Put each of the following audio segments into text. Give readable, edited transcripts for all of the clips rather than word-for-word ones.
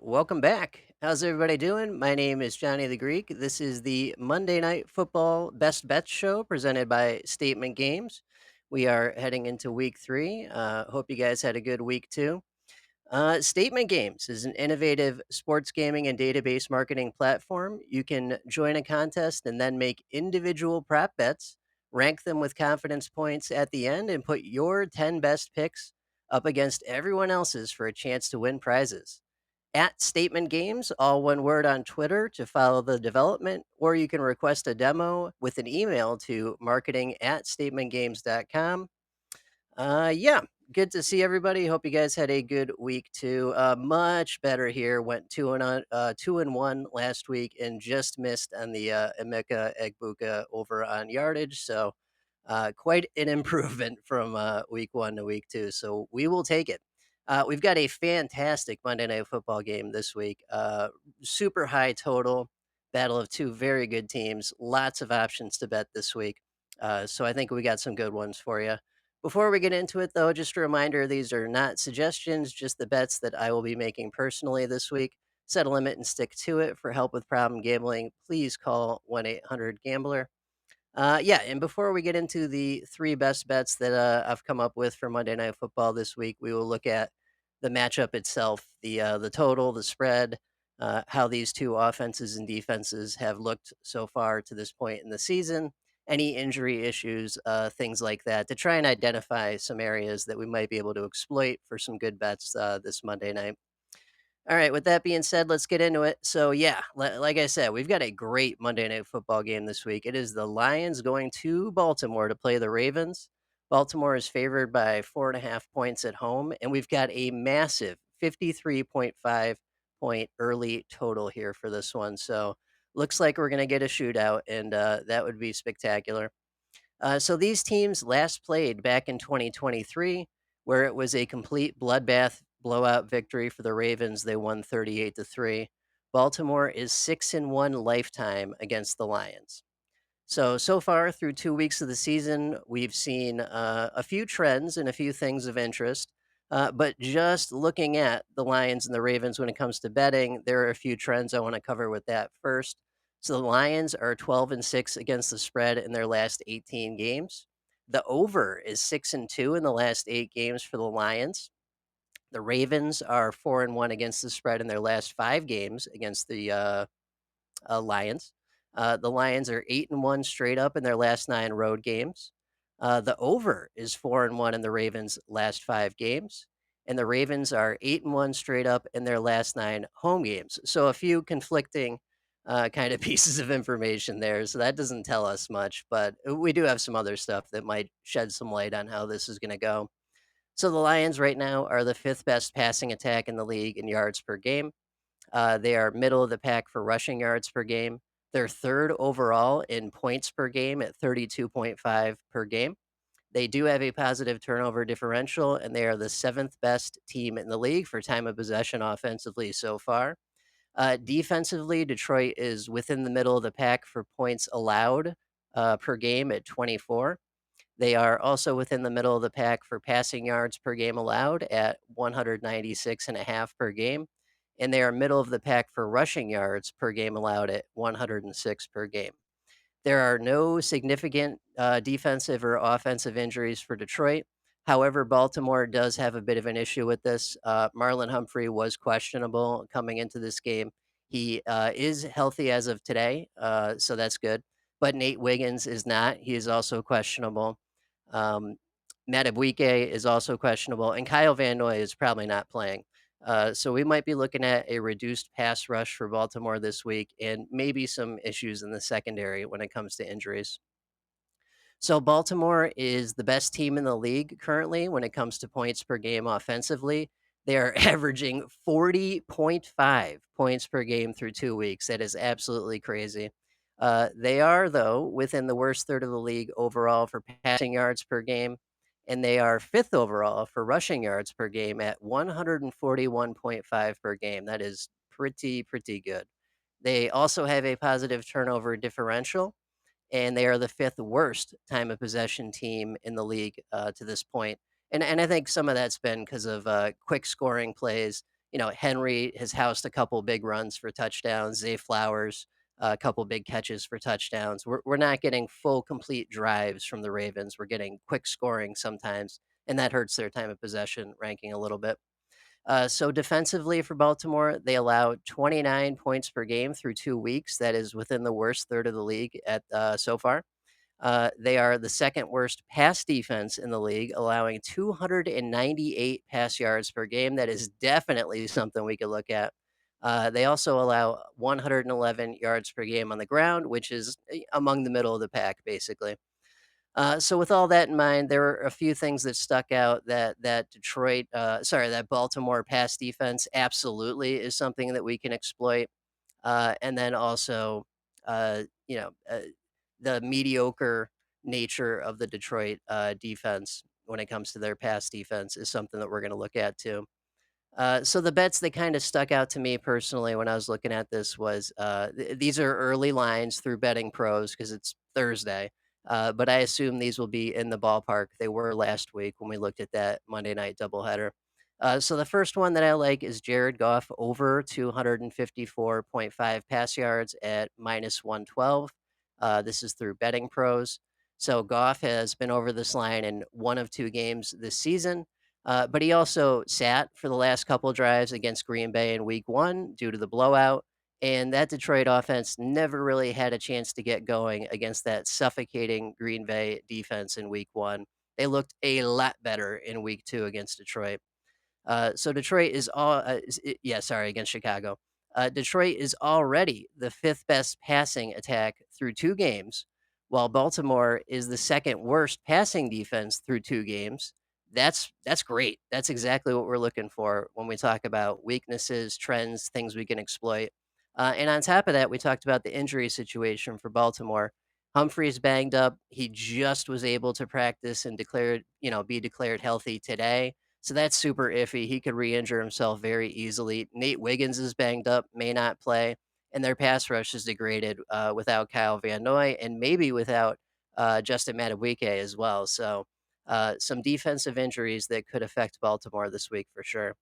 welcome back. How's everybody doing? My name is Johnny the Greek. This is the Monday Night Football Best Bets show presented by Statement Games. We are heading into week three. Hope you guys had a good week too. Statement Games is an innovative sports gaming and database marketing platform. You can join a contest and then make individual prop bets, rank them with confidence points at the end, and put your 10 best picks up against everyone else's for a chance to win prizes. At Statement Games, all one word on Twitter to follow the development, or you can request a demo with an email to marketing@statementgames.com. Yeah, good to see everybody. Hope you guys had a good week too. Much better here. Went 2-1 last week and just missed on the Emeka Egbuka over on yardage. So quite an improvement from week one to week two. So we will take it. We've got a fantastic Monday Night Football game this week. Super high total, battle of two very good teams. Lots of options to bet this week. So I think we got some good ones for you. Before we get into it, though, just a reminder these are not suggestions, just the bets that I will be making personally this week. Set a limit and stick to it. For help with problem gambling, please call 1 800 Gambler. Yeah, and before we get into the three best bets that I've come up with for Monday Night Football this week, we will look at the matchup itself, the total, the spread, how these two offenses and defenses have looked so far to this point in the season, any injury issues, things like that, to try and identify some areas that we might be able to exploit for some good bets this Monday night. All right, with that being said, let's get into it. So, yeah, like I said, we've got a great Monday Night Football game this week. It is the Lions going to Baltimore to play the Ravens. Baltimore is favored by 4.5 points at home, and we've got a massive 53.5 point early total here for this one. So, looks like we're going to get a shootout, and that would be spectacular. So these teams last played back in 2023, where it was a complete bloodbath blowout victory for the Ravens. They won 38-3. Baltimore is 6-1 lifetime against the Lions. So far through 2 weeks of the season, we've seen a few trends and a few things of interest. But just looking at the Lions and the Ravens when it comes to betting, there are a few trends I want to cover with that first. So the Lions are 12-6 against the spread in their last 18 games. The over is 6-2 in the last 8 games for the Lions. The Ravens are 4-1 against the spread in their last 5 games against the Lions. The Lions are 8-1 straight up in their last 9 road games. The over is 4-1 in the Ravens' last 5 games, and the Ravens are 8-1 straight up in their last 9 home games. So a few conflicting kind of pieces of information there. So that doesn't tell us much, but we do have some other stuff that might shed some light on how this is going to go. So the Lions right now are the fifth best passing attack in the league in yards per game. They are middle of the pack for rushing yards per game. They're third overall in points per game at 32.5 per game. They do have a positive turnover differential, and they are the seventh best team in the league for time of possession offensively so far. Defensively, Detroit is within the middle of the pack for points allowed per game at 24. They are also within the middle of the pack for passing yards per game allowed at 196 and a half per game. And they are middle of the pack for rushing yards per game allowed at 106 per game. There are no significant defensive or offensive injuries for Detroit. However, Baltimore does have a bit of an issue with this. Marlon Humphrey was questionable coming into this game. He is healthy as of today, so that's good. But Nate Wiggins is not. He is also questionable. Um, Matabwike is also questionable, and Kyle Van Noy is probably not playing. So we might be looking at a reduced pass rush for Baltimore this week and maybe some issues in the secondary when it comes to injuries. So Baltimore is the best team in the league currently when it comes to points per game offensively. They are averaging 40.5 points per game through 2 weeks. That is absolutely crazy. They are, though, within the worst third of the league overall for passing yards per game, and they are fifth overall for rushing yards per game at 141.5 per game. That is pretty good. They also have a positive turnover differential, and they are the fifth worst time of possession team in the league to this point. And I think some of that's been because of quick scoring plays, Henry has housed a couple big runs for touchdowns. Zay Flowers, a couple big catches for touchdowns. We're not getting full complete drives from the Ravens. We're getting quick scoring sometimes, and that hurts their time of possession ranking a little bit. So defensively for Baltimore, they allow 29 points per game through 2 weeks. That is within the worst third of the league at so far. They are the second worst pass defense in the league, allowing 298 pass yards per game. That is definitely something we could look at. They also allow 111 yards per game on the ground, which is among the middle of the pack, basically. So with all that in mind, there are a few things that stuck out that Baltimore pass defense absolutely is something that we can exploit. And then also, uh, you know, uh, the mediocre nature of the Detroit defense when it comes to their pass defense is something that we're going to look at too. So the bets that kind of stuck out to me personally when I was looking at this was these are early lines through betting pros because it's Thursday. But I assume these will be in the ballpark they were last week when we looked at that Monday night doubleheader. So the first one that I like is Jared Goff over 254.5 pass yards at minus 112. This is through betting pros. So Goff has been over this line in one of two games this season. But he also sat for the last couple drives against Green Bay in week one due to the blowout. And that Detroit offense never really had a chance to get going against that suffocating Green Bay defense in week one. They looked a lot better in week two against Detroit. So Detroit is yeah, sorry, against Chicago. Detroit is already the fifth best passing attack through two games, while Baltimore is the second worst passing defense through two games. That's great. That's exactly what we're looking for when we talk about weaknesses, trends, things we can exploit. And on top of that, we talked about the injury situation for Baltimore. Humphrey's banged up. He just was able to practice and be declared healthy today, so that's super iffy. He could re-injure himself very easily. Nate Wiggins is banged up, may not play, and their pass rush is degraded without Kyle Van Noy and maybe without Justin Madubuike as well. So some defensive injuries that could affect Baltimore this week for sure.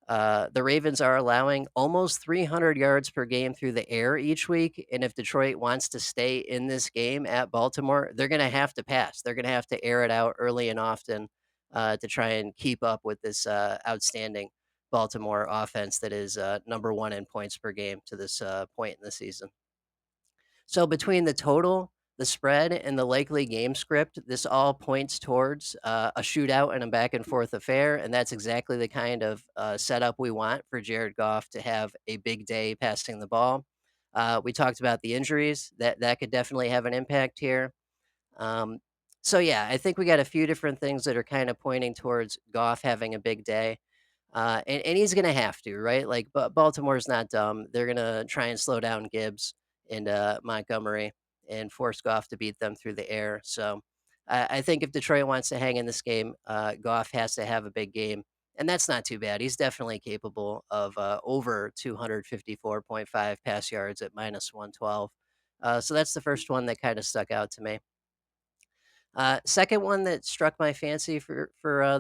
The Ravens are allowing almost 300 yards per game through the air each week. And if Detroit wants to stay in this game at Baltimore, they're going to have to pass. They're going to have to air it out early and often to try and keep up with this outstanding Baltimore offense that is number one in points per game to this point in the season. So between the total, the spread, and the likely game script, this all points towards a shootout and a back and forth affair, and that's exactly the kind of setup we want for Jared Goff to have a big day passing the ball. We talked about the injuries that could definitely have an impact here. Um, so yeah, I think we got a few different things that are kind of pointing towards Goff having a big day. And he's gonna have to, right? Like, but Baltimore's not dumb. They're gonna try and slow down Gibbs and Montgomery and force Goff to beat them through the air. So I think if Detroit wants to hang in this game, Goff has to have a big game, and that's not too bad. He's definitely capable of over 254.5 pass yards at minus 112. So that's the first one that kind of stuck out to me. Second one that struck my fancy for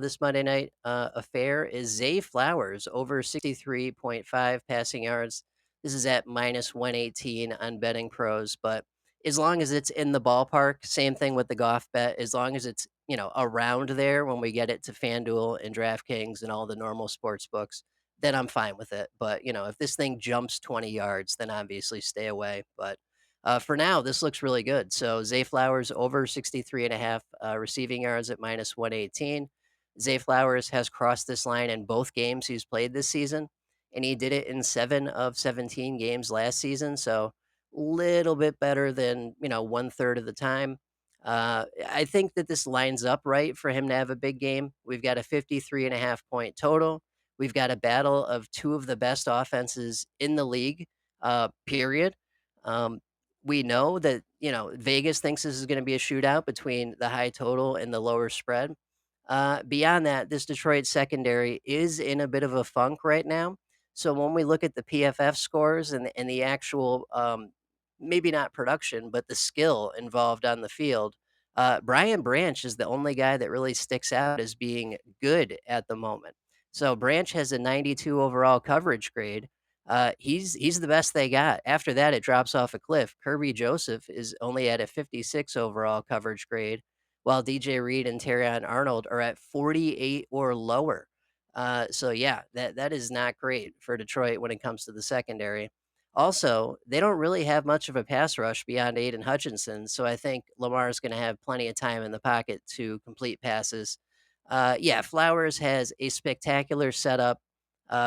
this Monday night affair is Zay Flowers over 63.5 passing yards. This is at minus 118 on betting pros, but as long as it's in the ballpark, same thing with the Goff bet. As long as it's around there when we get it to FanDuel and DraftKings and all the normal sports books, then I'm fine with it. But if this thing jumps 20 yards, then obviously stay away. But for now, this looks really good. So Zay Flowers over 63 and a half receiving yards at minus 118. Zay Flowers has crossed this line in both games he's played this season, and he did it in 7 of 17 games last season. So little bit better than, one third of the time. I think that this lines up right for him to have a big game. We've got a 53 and a half point total. We've got a battle of two of the best offenses in the league, period. Um, we know that, Vegas thinks this is going to be a shootout between the high total and the lower spread. Beyond that, this Detroit secondary is in a bit of a funk right now. So when we look at the PFF scores and the actual, maybe not production, but the skill involved on the field, Brian Branch is the only guy that really sticks out as being good at the moment. So Branch has a 92 overall coverage grade. He's the best they got. After that, it drops off a cliff. Kirby Joseph is only at a 56 overall coverage grade, while DJ Reed and Terrion Arnold are at 48 or lower. So yeah, that is not great for Detroit when it comes to the secondary. Also, they don't really have much of a pass rush beyond Aiden Hutchinson, so I think Lamar's going to have plenty of time in the pocket to complete passes. Yeah, Flowers has a spectacular setup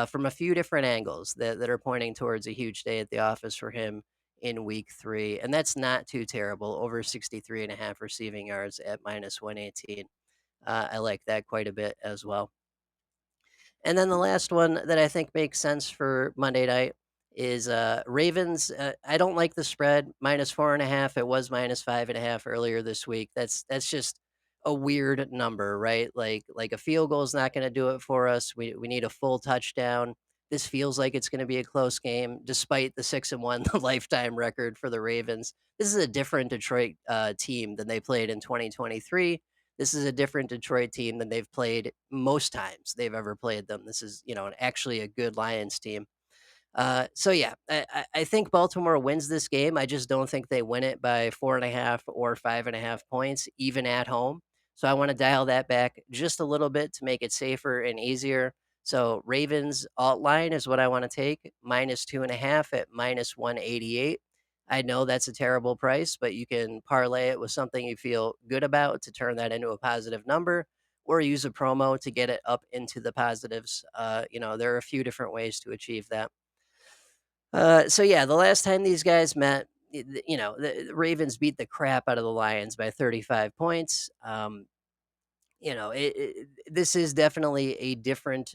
from a few different angles that are pointing towards a huge day at the office for him in week 3. And that's not too terrible. Over 63.5 receiving yards at minus 118. I like that quite a bit as well. And then the last one that I think makes sense for Monday night is Ravens. I don't like the spread -4.5. It was -5.5 earlier this week. That's just a weird number, right? Like a field goal is not going to do it for us. We need a full touchdown. This feels like it's going to be a close game, despite the 6-1 lifetime record for the Ravens. This is a different Detroit team than they played in 2023. This is a different Detroit team than they've played most times they've ever played them. This is, actually a good Lions team. So yeah, I think Baltimore wins this game. I just don't think they win it by 4.5 or 5.5 points, even at home. So I want to dial that back just a little bit to make it safer and easier. So Ravens alt line is what I want to take, -2.5 at -188. I know that's a terrible price, but you can parlay it with something you feel good about to turn that into a positive number, or use a promo to get it up into the positives. There are a few different ways to achieve that. So yeah, the last time these guys met, the Ravens beat the crap out of the Lions by 35 points. This is definitely a different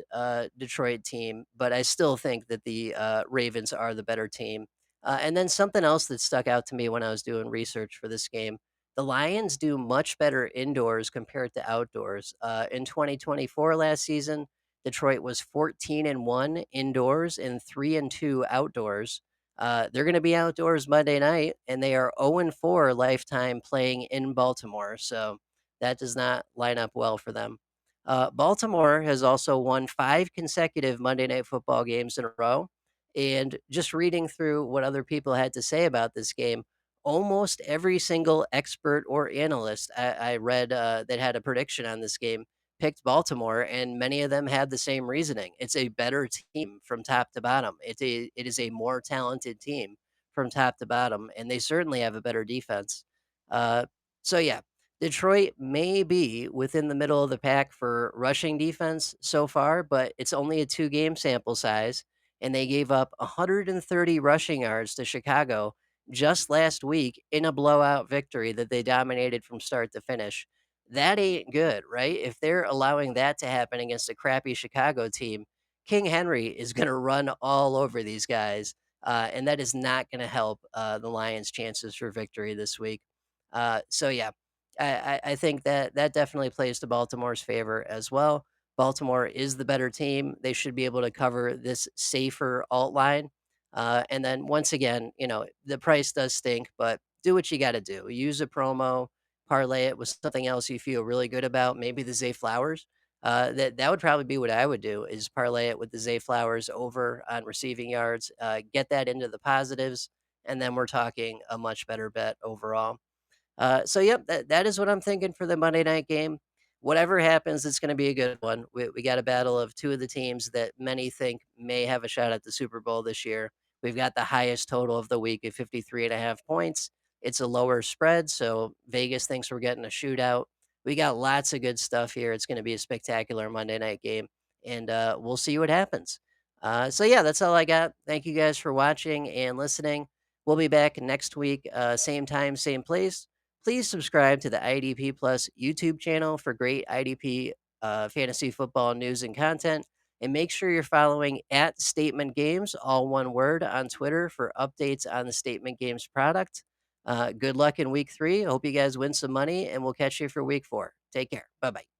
Detroit team, but I still think that the Ravens are the better team. And then something else that stuck out to me when I was doing research for this game: the Lions do much better indoors compared to outdoors. In 2024 last season, Detroit was 14-1 indoors and 3-2 outdoors. They're going to be outdoors Monday night, and they are 0-4 lifetime playing in Baltimore. So that does not line up well for them. Baltimore has also won 5 consecutive Monday Night Football games in a row. And just reading through what other people had to say about this game, almost every single expert or analyst I read that had a prediction on this game picked Baltimore, and many of them had the same reasoning. It's a better team from top to bottom. It is a more talented team from top to bottom, and they certainly have a better defense. Uh, so yeah, Detroit may be within the middle of the pack for rushing defense so far, but it's only a 2 game sample size, and they gave up 130 rushing yards to Chicago just last week in a blowout victory that they dominated from start to finish. That ain't good, right? If they're allowing that to happen against a crappy Chicago team, King Henry is going to run all over these guys, and that is not going to help the Lions' chances for victory this week. So yeah, I think that that definitely plays to Baltimore's favor as well. Baltimore is the better team. They should be able to cover this safer alt line. And then once again, the price does stink, but do what you got to do. Use a promo, parlay it with something else you feel really good about. Maybe the Zay Flowers. That would probably be what I would do, is parlay it with the Zay Flowers over on receiving yards. Get that into the positives, and then we're talking a much better bet overall. So yep, that is what I'm thinking for the Monday night game. Whatever happens, it's going to be a good one. We got a battle of two of the teams that many think may have a shot at the Super Bowl this year. We've got the highest total of the week at 53.5 points. It's a lower spread, so Vegas thinks we're getting a shootout. We got lots of good stuff here. It's going to be a spectacular Monday night game, and we'll see what happens. So yeah, that's all I got. Thank you guys for watching and listening. We'll be back next week, same time, same place. Please subscribe to the IDP Plus YouTube channel for great IDP fantasy football news and content. And make sure you're following at Statement Games, all one word, on Twitter for updates on the Statement Games product. Good luck in week 3. Hope you guys win some money, and we'll catch you for week 4. Take care. Bye bye.